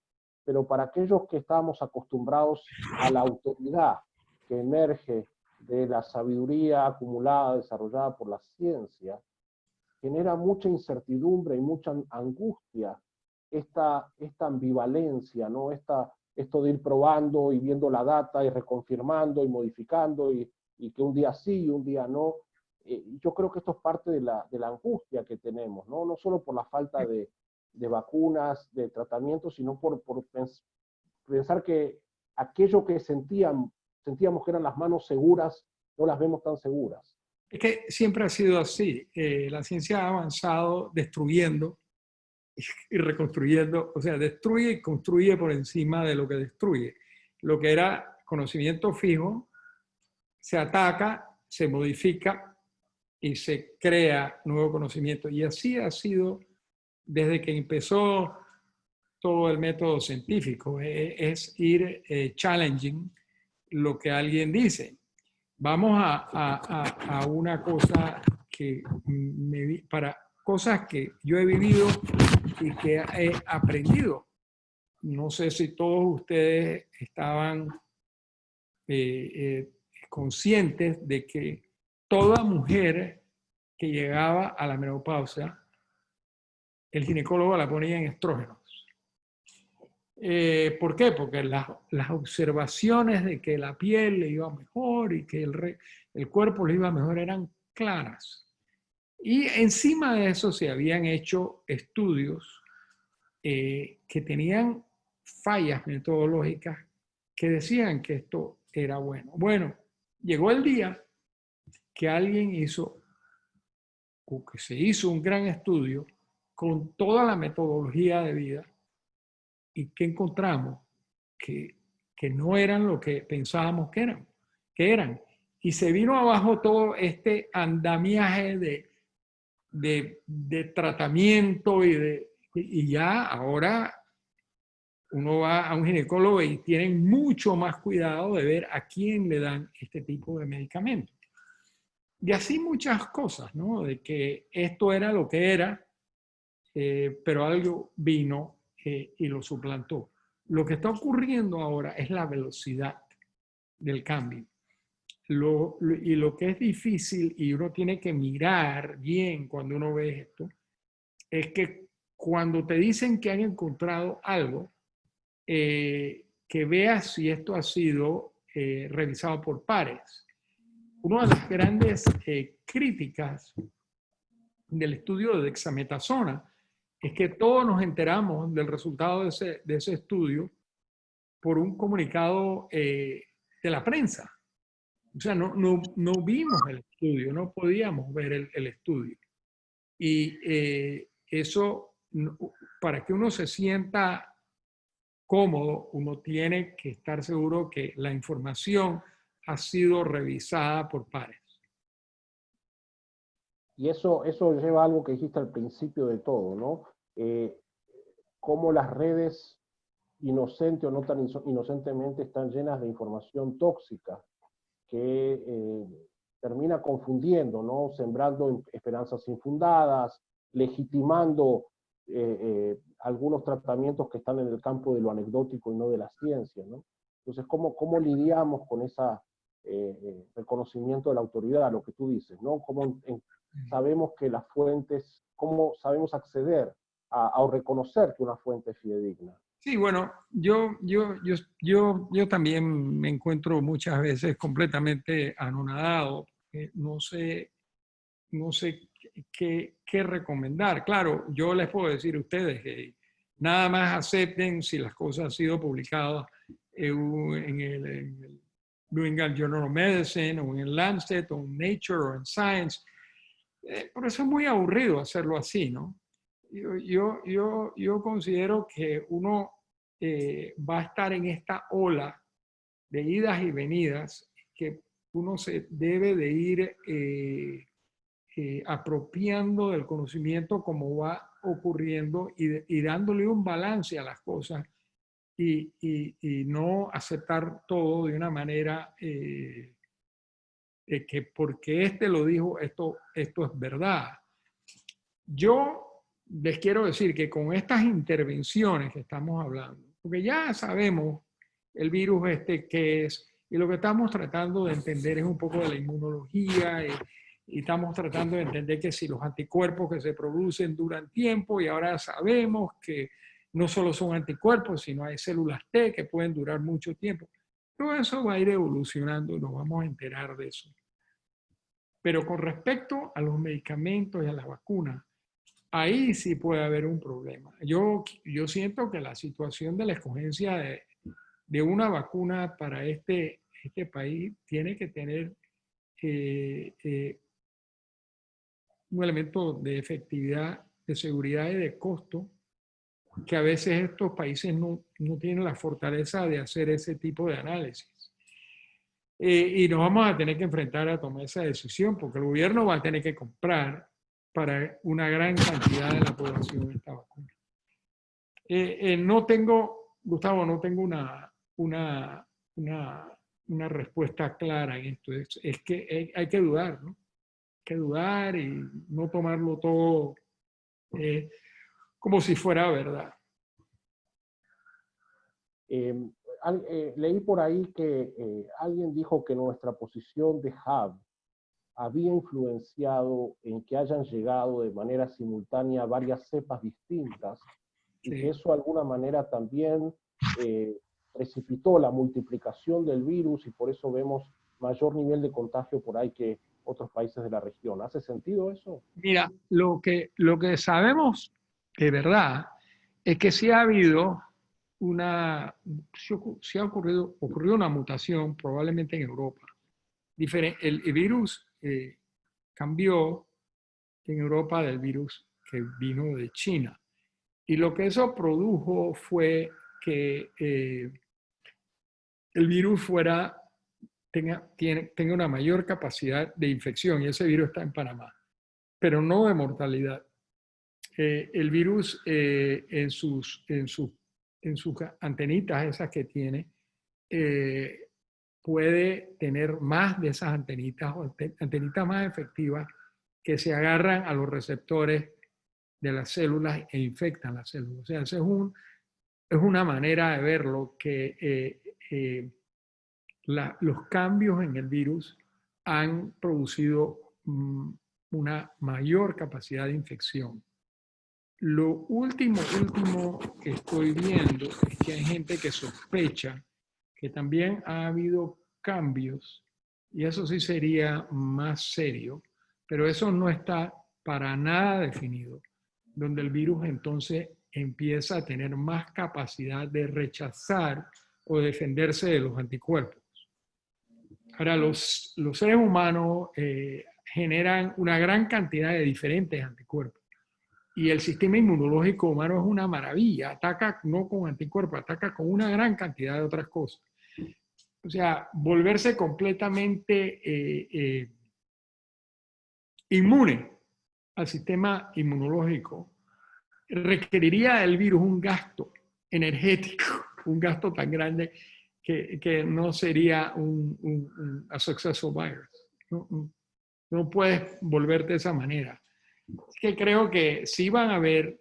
pero para aquellos que estamos acostumbrados a la autoridad que emerge de la sabiduría acumulada, desarrollada por la ciencia, genera mucha incertidumbre y mucha angustia esta ambivalencia, ¿no? Esto de ir probando y viendo la data y reconfirmando y modificando y que un día sí y un día no. Yo creo que esto es parte de la angustia que tenemos, ¿no? No solo por la falta de vacunas, de tratamientos, sino por pensar que aquello que sentíamos que eran las manos seguras, no las vemos tan seguras. Es que siempre ha sido así. La ciencia ha avanzado destruyendo y reconstruyendo, o sea, destruye y construye por encima de lo que destruye. Lo que era conocimiento fijo se ataca, se modifica y se crea nuevo conocimiento. Y así ha sido desde que empezó todo el método científico, es ir challenging lo que alguien dice. Vamos a una cosa que para cosas que yo he vivido y que he aprendido. No sé si todos ustedes estaban conscientes de que toda mujer que llegaba a la menopausia, el ginecólogo la ponía en estrógenos. ¿Por qué? Porque las observaciones de que la piel le iba mejor y que el cuerpo le iba mejor eran claras. Y encima de eso se habían hecho estudios que tenían fallas metodológicas que decían que esto era bueno. Bueno, llegó el día que alguien hizo, o que se hizo un gran estudio con toda la metodología de vida, y que encontramos que no eran lo que pensábamos que eran. Y se vino abajo todo este andamiaje de tratamiento y ya ahora uno va a un ginecólogo y tienen mucho más cuidado de ver a quién le dan este tipo de medicamentos. Y así muchas cosas, ¿no? De que esto era lo que era, pero algo vino y lo suplantó. Lo que está ocurriendo ahora es la velocidad del cambio. Y lo que es difícil, y uno tiene que mirar bien cuando uno ve esto, es que cuando te dicen que han encontrado algo, que veas si esto ha sido revisado por pares. Una de las grandes críticas del estudio de dexametasona es que todos nos enteramos del resultado de ese estudio por un comunicado de la prensa. O sea, no vimos el estudio, no podíamos ver el estudio. Y eso, para que uno se sienta cómodo, uno tiene que estar seguro que la información ha sido revisada por pares. Y eso lleva a algo que dijiste al principio de todo, ¿no? Cómo las redes, inocente o no tan inocentemente, están llenas de información tóxica que termina confundiendo, ¿no? Sembrando esperanzas infundadas, legitimando algunos tratamientos que están en el campo de lo anecdótico y no de la ciencia, ¿no? Entonces, ¿cómo lidiamos con ese reconocimiento de la autoridad, lo que tú dices, ¿no? ¿Cómo sabemos que las fuentes, cómo sabemos acceder a reconocer que una fuente es fidedigna? Sí, bueno, yo también me encuentro muchas veces completamente anonadado. No sé qué recomendar. Claro, yo les puedo decir a ustedes que nada más acepten si las cosas han sido publicadas en el New England Journal of Medicine o en el Lancet o en Nature o en Science. Por eso es muy aburrido hacerlo así, ¿no? Yo considero que uno va a estar en esta ola de idas y venidas que uno se debe de ir apropiando del conocimiento como va ocurriendo y dándole un balance a las cosas y no aceptar todo de una manera que porque este lo dijo, esto es verdad. Yo les quiero decir que con estas intervenciones que estamos hablando, porque ya sabemos el virus qué es, y lo que estamos tratando de entender es un poco de la inmunología y estamos tratando de entender que si los anticuerpos que se producen duran tiempo y ahora sabemos que no solo son anticuerpos, sino hay células T que pueden durar mucho tiempo. Todo eso va a ir evolucionando y nos vamos a enterar de eso. Pero con respecto a los medicamentos y a las vacunas, ahí sí puede haber un problema. Yo siento que la situación de la escogencia de una vacuna para este país tiene que tener un elemento de efectividad, de seguridad y de costo, que a veces estos países no tienen la fortaleza de hacer ese tipo de análisis. Y nos vamos a tener que enfrentar a tomar esa decisión, porque el gobierno va a tener que comprar para una gran cantidad de la población esta vacuna. Gustavo, no tengo una respuesta clara en esto. Es que hay que dudar, ¿no? Hay que dudar y no tomarlo todo como si fuera verdad. Leí por ahí que alguien dijo que nuestra posición de hub había influenciado en que hayan llegado de manera simultánea varias cepas distintas y que eso de alguna manera también precipitó la multiplicación del virus y por eso vemos mayor nivel de contagio por ahí que otros países de la región. ¿Hace sentido eso? Mira, lo que sabemos de verdad es que sí ha habido sí ha ocurrido una mutación probablemente en Europa. El virus cambió en Europa del virus que vino de China. Y lo que eso produjo fue que el virus tenga una mayor capacidad de infección, y ese virus está en Panamá, pero no de mortalidad. El virus en sus antenitas, esas que tiene, puede tener más de esas antenitas o antenitas más efectivas que se agarran a los receptores de las células e infectan las células. O sea, es una manera de verlo que los cambios en el virus han producido una mayor capacidad de infección. Lo último que estoy viendo es que hay gente que sospecha que también ha habido cambios, y eso sí sería más serio, pero eso no está para nada definido, donde el virus entonces empieza a tener más capacidad de rechazar o defenderse de los anticuerpos. Ahora, los seres humanos generan una gran cantidad de diferentes anticuerpos. Y el sistema inmunológico humano es una maravilla. Ataca no con anticuerpos, ataca con una gran cantidad de otras cosas. O sea, volverse completamente inmune al sistema inmunológico requeriría del virus un gasto energético, un gasto tan grande que no sería a successful virus. No puedes volverte de esa manera. Es que creo que sí van a haber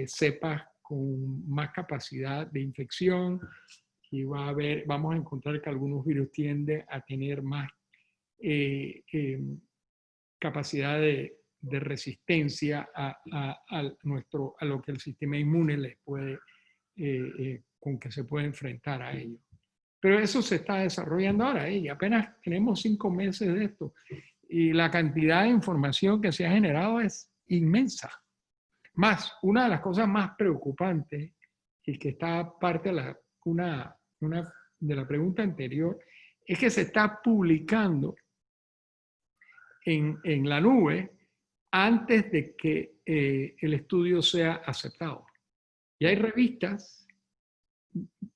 cepas con más capacidad de infección y vamos a encontrar que algunos virus tienden a tener más capacidad de resistencia a lo que el sistema inmune les puede con que se puede enfrentar a ello. Pero eso se está desarrollando ahora, y apenas tenemos 5 meses de esto. Y la cantidad de información que se ha generado es inmensa. Más, una de las cosas más preocupantes, y que está parte de una de la pregunta anterior, es que se está publicando en la nube antes de que el estudio sea aceptado. Y hay revistas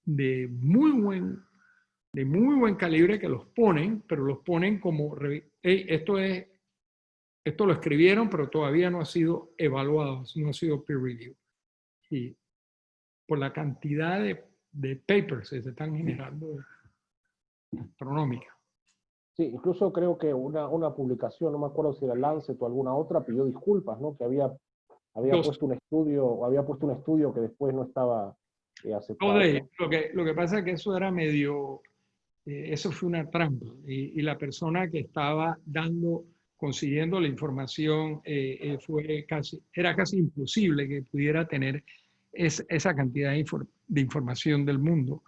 de muy buen calibre que los ponen, pero los ponen como, hey, esto lo escribieron, pero todavía no ha sido evaluado, no ha sido peer review. Y por la cantidad de papers que se están generando, astronómica. Sí, incluso creo que una publicación, no me acuerdo si era Lancet o alguna otra, pidió disculpas, ¿no? Que había puesto un estudio que después no estaba aceptado. Lo que pasa es que eso era medio, eso fue una trampa, y la persona que estaba consiguiendo la información era casi imposible que pudiera tener esa cantidad de información del mundo.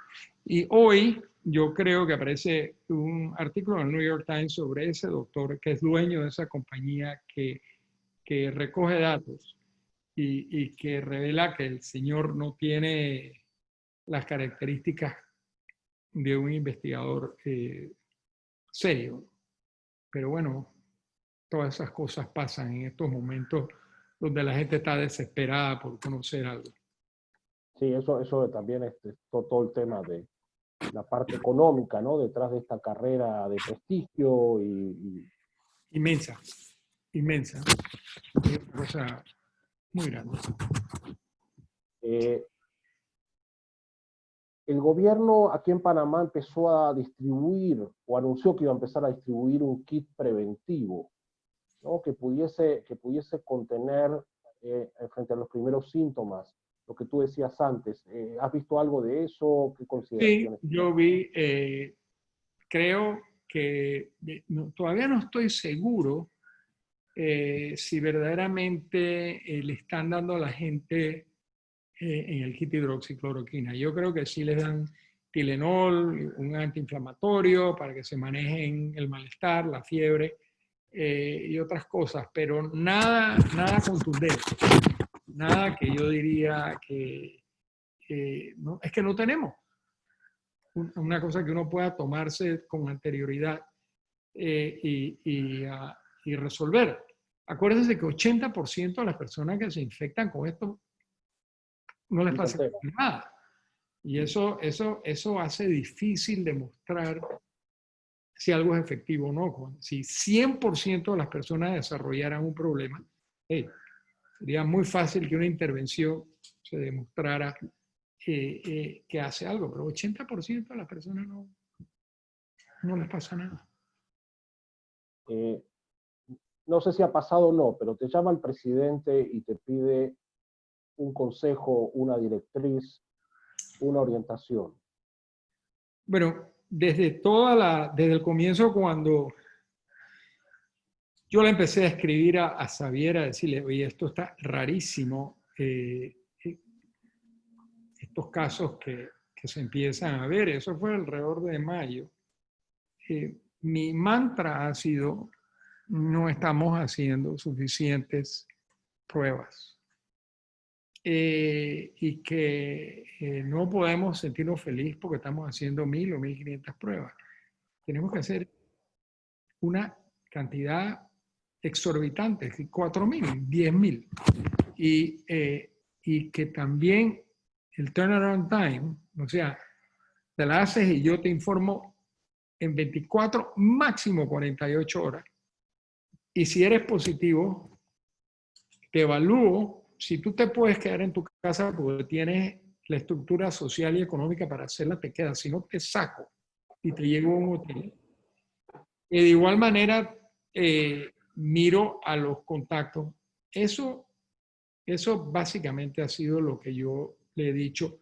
Y hoy yo creo que aparece un artículo en el New York Times sobre ese doctor que es dueño de esa compañía que recoge datos y que revela que el señor no tiene las características de un investigador serio. Pero bueno, todas esas cosas pasan en estos momentos donde la gente está desesperada por conocer algo. Sí, eso también es todo el tema de la parte económica, ¿no? Detrás de esta carrera de prestigio Inmensa. Es una cosa muy grande. El gobierno aquí en Panamá empezó a distribuir, o anunció que iba a empezar a distribuir un kit preventivo, ¿no? que pudiese contener frente a los primeros síntomas, lo que tú decías antes. ¿Has visto algo de eso? ¿Qué consideraciones? Sí, yo vi, creo que todavía no estoy seguro si verdaderamente le están dando a la gente en el kit hidroxicloroquina. Yo creo que sí les dan Tylenol, un antiinflamatorio para que se manejen el malestar, la fiebre y otras cosas, pero nada contundente. Nada que yo diría que no, es que no tenemos una cosa que uno pueda tomarse con anterioridad y resolver. Acuérdense que 80% de las personas que se infectan con esto no les pasa nada. Y eso hace difícil demostrar si algo es efectivo o no. Si 100% de las personas desarrollaran un problema, sería muy fácil que una intervención se demostrara que hace algo, pero 80% de las personas no les pasa nada. No sé si ha pasado o no, pero te llama el presidente y te pide un consejo, una directriz, una orientación. Bueno, desde el comienzo, cuando yo le empecé a escribir a Xavier, a decirle, oye, esto está rarísimo, estos casos que se empiezan a ver, eso fue alrededor de mayo. Mi mantra ha sido, no estamos haciendo suficientes pruebas. Y que no podemos sentirnos felices porque estamos haciendo 1.000 o 1.500 pruebas. Tenemos que hacer una cantidad exorbitante, 4.000, 10.000. Y que también el turnaround time, o sea, te la haces y yo te informo en 24, máximo 48 horas. Y si eres positivo, te evalúo. Si tú te puedes quedar en tu casa porque tienes la estructura social y económica para hacerla, te quedas. Si no, te saco y te llevo a un hotel. Y de igual manera, miro a los contactos. Eso básicamente ha sido lo que yo le he dicho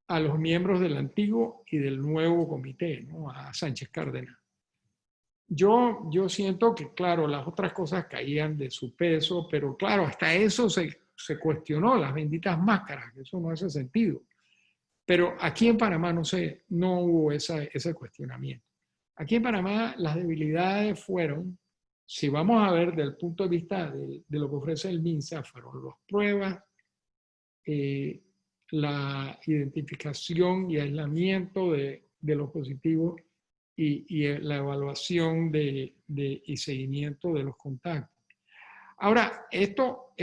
a los miembros del antiguo y del nuevo comité, ¿no? A Sánchez Cárdenas. Yo siento que, claro, las otras cosas caían de su peso, pero claro, hasta eso se cuestionó, las benditas máscaras, que eso no hace sentido. Pero aquí en Panamá no hubo ese cuestionamiento. Aquí en Panamá las debilidades fueron, si vamos a ver desde el punto de vista de lo que ofrece el MINSA, fueron las pruebas, la identificación y aislamiento de los positivos y la evaluación y seguimiento de los contactos. Ahora, esto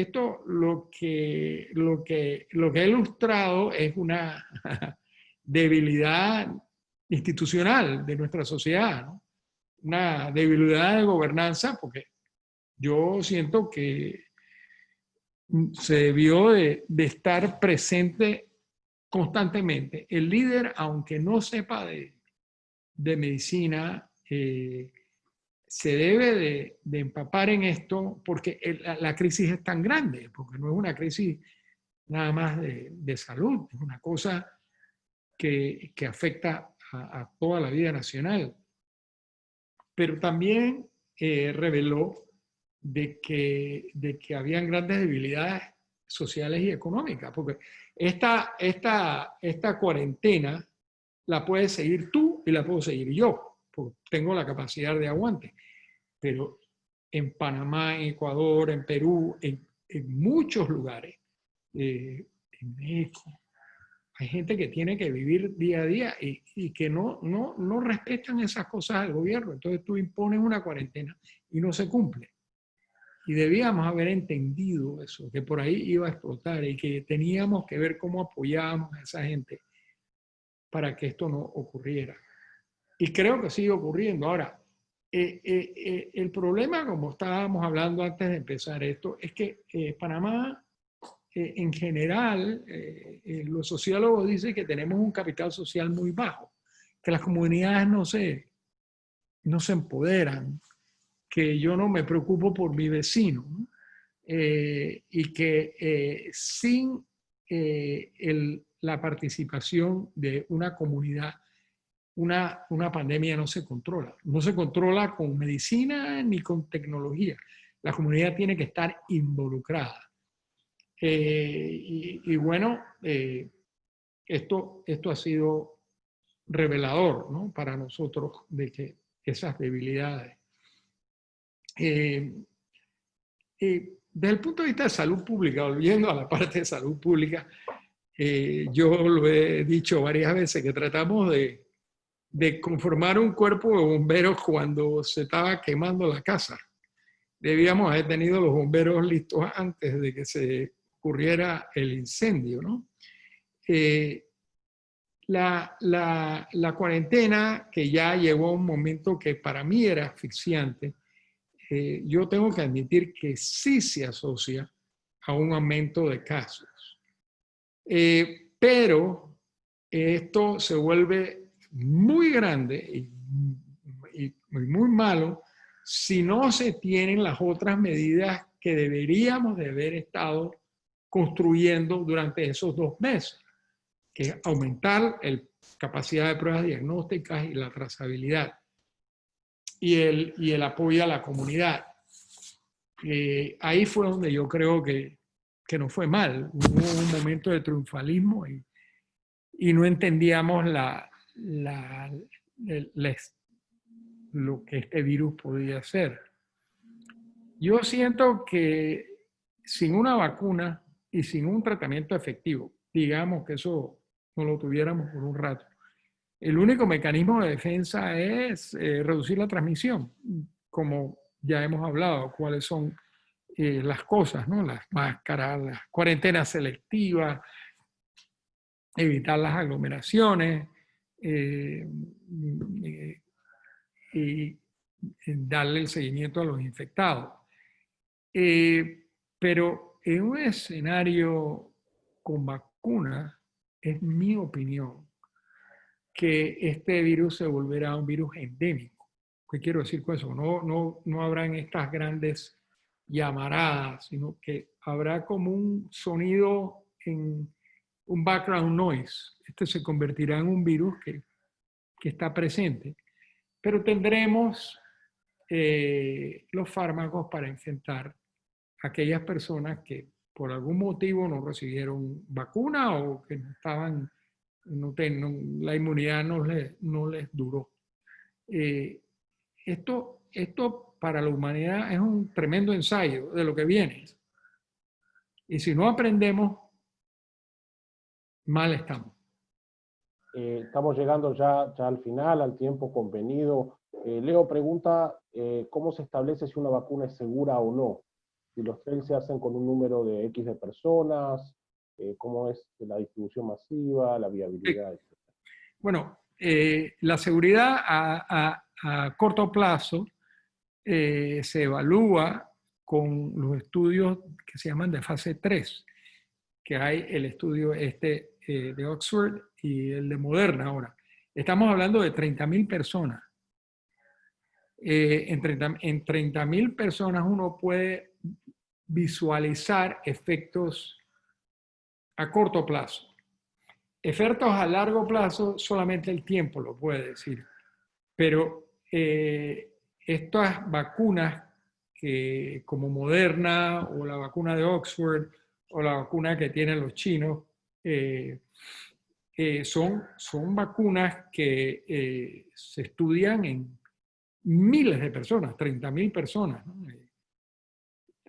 lo que ha ilustrado es una debilidad institucional de nuestra sociedad, ¿no? Una debilidad de gobernanza, porque yo siento que se debió de estar presente constantemente. El líder, aunque no sepa de medicina, se debe de empapar en esto porque la crisis es tan grande, porque no es una crisis nada más de salud, es una cosa que afecta a toda la vida nacional. Pero también reveló de que habían grandes debilidades sociales y económicas, porque esta cuarentena la puedes seguir tú y la puedo seguir yo, porque tengo la capacidad de aguante. Pero en Panamá, en Ecuador, en Perú, en muchos lugares, en México, hay gente que tiene que vivir día a día y que no respetan esas cosas del gobierno. Entonces tú impones una cuarentena y no se cumple. Y debíamos haber entendido eso, que por ahí iba a explotar y que teníamos que ver cómo apoyábamos a esa gente para que esto no ocurriera. Y creo que sigue ocurriendo. Ahora, el problema, como estábamos hablando antes de empezar esto, es que Panamá, en general, los sociólogos dicen que tenemos un capital social muy bajo, que las comunidades no se empoderan, que yo no me preocupo por mi vecino, ¿no? Y que sin la participación de una comunidad, una pandemia no se controla. No se controla con medicina ni con tecnología. La comunidad tiene que estar involucrada. Y bueno, esto ha sido revelador, ¿no? Para nosotros de que esas debilidades. Desde el punto de vista de salud pública, volviendo a la parte de salud pública, yo lo he dicho varias veces que tratamos de conformar un cuerpo de bomberos cuando se estaba quemando la casa. Debíamos haber tenido los bomberos listos antes de que se ocurriera el incendio, ¿no? La cuarentena, que ya llegó a un momento que para mí era asfixiante, yo tengo que admitir que sí se asocia a un aumento de casos. Pero esto se vuelve muy grande y muy malo si no se tienen las otras medidas que deberíamos de haber estado construyendo durante esos 2 meses, que es aumentar la capacidad de pruebas diagnósticas y la trazabilidad y el apoyo a la comunidad. Ahí fue donde yo creo que nos fue mal. Hubo un momento de triunfalismo y no entendíamos lo que este virus podía hacer. Yo siento que sin una vacuna y sin un tratamiento efectivo, digamos que eso no lo tuviéramos por un rato, el único mecanismo de defensa es reducir la transmisión, como ya hemos hablado, cuáles son las cosas, ¿no? Las máscaras, las cuarentenas selectivas, evitar las aglomeraciones y darle el seguimiento a los infectados. Pero en un escenario con vacunas, es mi opinión que este virus se volverá un virus endémico. ¿Qué quiero decir con eso? No habrán estas grandes llamaradas, sino que habrá como un sonido en un background noise. Este se convertirá en un virus que está presente, pero tendremos los fármacos para enfrentar a aquellas personas que por algún motivo no recibieron vacuna o que no estaban la inmunidad no les duró. Esto para la humanidad es un tremendo ensayo de lo que viene. Y si no aprendemos, mal estamos. Estamos llegando ya al final, al tiempo convenido. Leo pregunta, ¿cómo se establece si una vacuna es segura o no? Si los trials se hacen con un número de X de personas, ¿cómo es la distribución masiva, la viabilidad, etc.? Bueno, la seguridad a corto plazo se evalúa con los estudios que se llaman de fase 3, que hay el estudio de Oxford y el de Moderna ahora. Estamos hablando de 30.000 personas. En 30.000 personas uno puede visualizar efectos a corto plazo. Efectos a largo plazo solamente el tiempo lo puede decir. Pero estas vacunas como Moderna o la vacuna de Oxford o la vacuna que tienen los chinos son vacunas que se estudian en miles de personas, 30.000 personas, ¿no?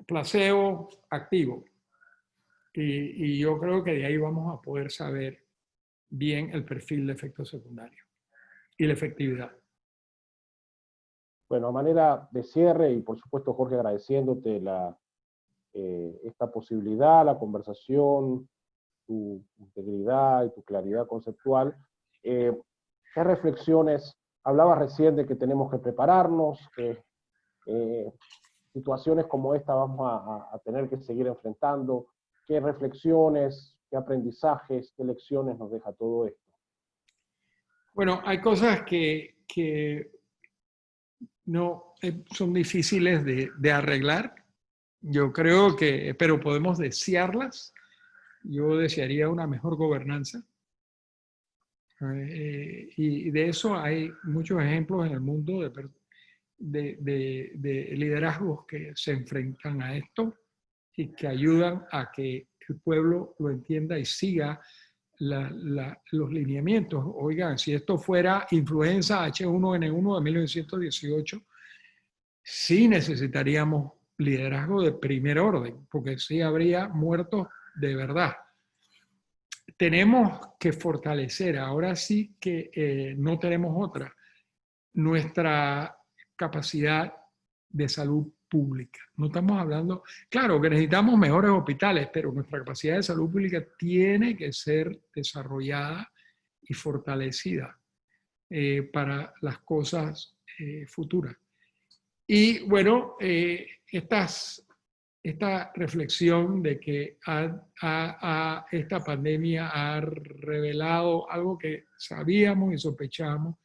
Placebo activo. Y yo creo que de ahí vamos a poder saber bien el perfil de efectos secundarios y la efectividad. Bueno, a manera de cierre, y por supuesto, Jorge, agradeciéndote esta posibilidad, la conversación, tu integridad y tu claridad conceptual, ¿qué reflexiones? Hablabas recién de que tenemos que prepararnos, que situaciones como esta vamos a tener que seguir enfrentando. ¿Qué reflexiones, qué aprendizajes, qué lecciones nos deja todo esto? Bueno, hay cosas que no son difíciles de arreglar. Yo creo pero podemos desearlas. Yo desearía una mejor gobernanza. Y de eso hay muchos ejemplos en el mundo de liderazgos que se enfrentan a esto y que ayudan a que el pueblo lo entienda y siga los lineamientos. Oigan, si esto fuera influenza H1N1 de 1918, sí necesitaríamos liderazgo de primer orden, porque sí habría muertos de verdad. Tenemos que fortalecer, ahora sí que no tenemos otra, nuestra capacidad de salud pública. No estamos hablando, claro que necesitamos mejores hospitales, pero nuestra capacidad de salud pública tiene que ser desarrollada y fortalecida para las cosas futuras. Y bueno, esta reflexión de que esta pandemia ha revelado algo que sabíamos y sospechábamos,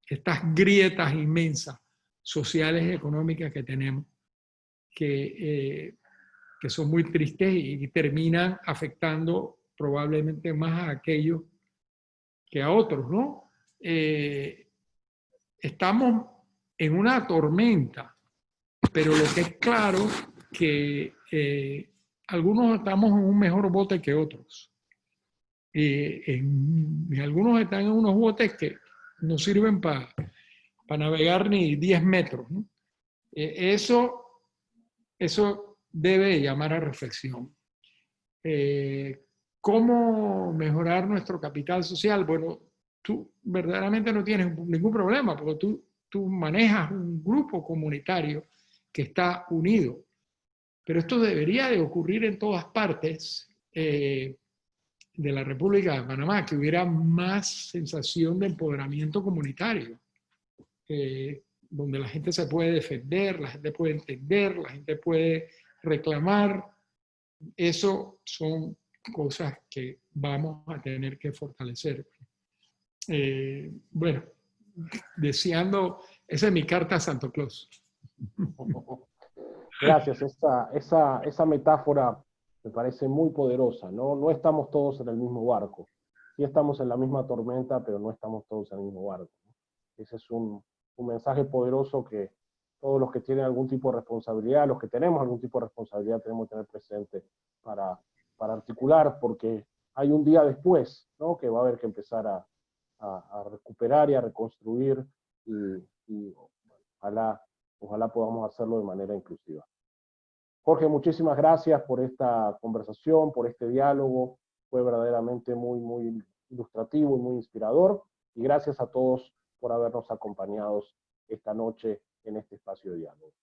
estas grietas inmensas sociales y económicas que tenemos, que son muy tristes y terminan afectando probablemente más a aquellos que a otros, ¿no? Estamos en una tormenta, pero lo que es claro que algunos estamos en un mejor bote que otros. Y algunos están en unos botes que no sirven para navegar ni 10 metros, ¿no? Eso debe llamar a reflexión. ¿Cómo mejorar nuestro capital social? Bueno, tú verdaderamente no tienes ningún problema, porque tú manejas un grupo comunitario que está unido. Pero esto debería de ocurrir en todas partes de la República de Panamá, que hubiera más sensación de empoderamiento comunitario, donde la gente se puede defender, la gente puede entender, la gente puede reclamar. Eso son cosas que vamos a tener que fortalecer. Bueno, deseando, esa es mi carta a Santo Claus. Gracias, esa metáfora me parece muy poderosa, ¿no? No estamos todos en el mismo barco. Sí estamos en la misma tormenta, pero no estamos todos en el mismo barco, ¿no? Ese es un mensaje poderoso que todos los que tienen algún tipo de responsabilidad, los que tenemos algún tipo de responsabilidad, tenemos que tener presente para articular, porque hay un día después, ¿no? Que va a haber que empezar a recuperar y a reconstruir, y ojalá podamos hacerlo de manera inclusiva. Jorge, muchísimas gracias por esta conversación, por este diálogo. Fue verdaderamente muy ilustrativo y muy inspirador. Y gracias a todos por habernos acompañado esta noche en este espacio de diálogo.